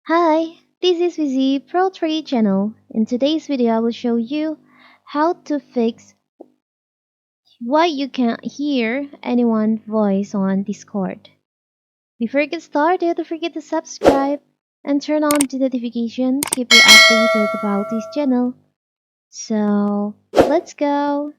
Hi, this is Vizi Pro 3 channel. In today's video, I will show you how to fix why you can't hear anyone's voice on Discord. Before you get started, don't forget to subscribe and turn on the notification to keep you updated about this channel. So, let's go!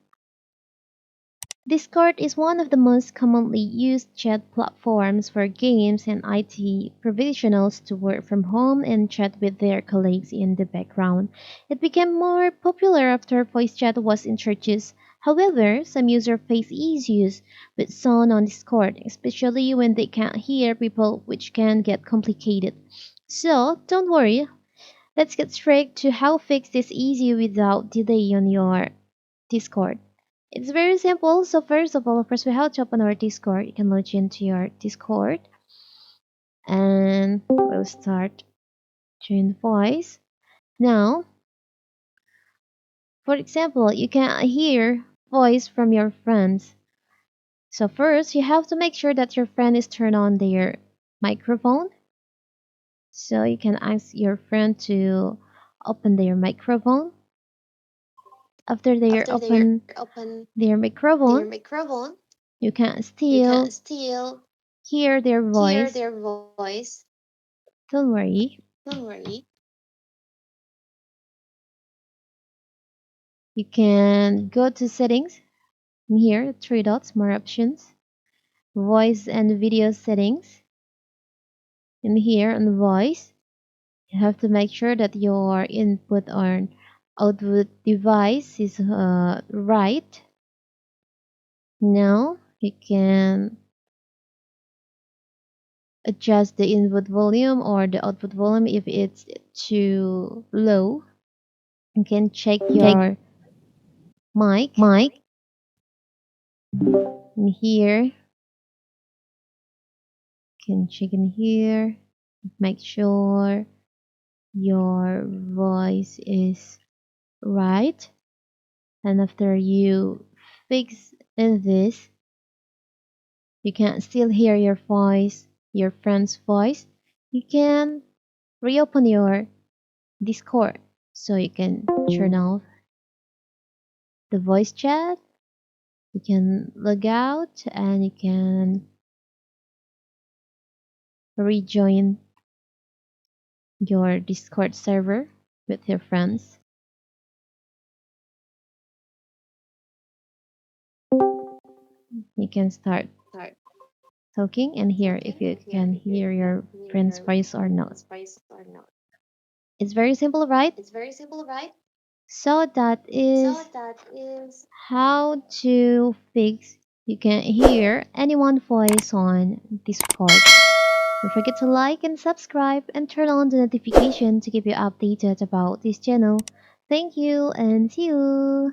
Discord is one of the most commonly used chat platforms for games and IT professionals to work from home and chat with their colleagues in the background. It became more popular after voice chat was introduced. However, some users face issues with sound on Discord, especially when they can't hear people, which can get complicated. So, don't worry, let's get straight to how to fix this issue without delay on your Discord. It's very simple. So first we have to open our Discord. You can log into your Discord and we'll start join voice. Now, for example, you can hear voice from your friends. So first, you have to make sure that your friend is turned on their microphone. So you can ask your friend to open their microphone. After they After they open open their their microphone, microphone, you can you can still still hear their hear voice. their voice. Don't worry. Don't worry. You can go to settings. In here, three dots, more options. Voice and video settings. In here on voice, you have to make sure that your input or output device is right. Now you can adjust the input volume or the output volume if it's too low. You can check Check your mic mic. in here. You can check in here. Make sure your voice is right. And after you fix this, you can still hear your voice, your friend's voice. You can reopen your Discord so you can turn off the voice chat. You can log out and you can rejoin your Discord server with your friends. You can start Start talking and hear if talking you and hear can if you hear can your hear friend's your voice or not. friend's voice or not. It's very simple, right? It's very simple, right? So that So is that is how to fix you can hear anyone's voice on Discord. Don't forget to like and subscribe and turn on the notification to keep you updated about this channel. Thank you and see you.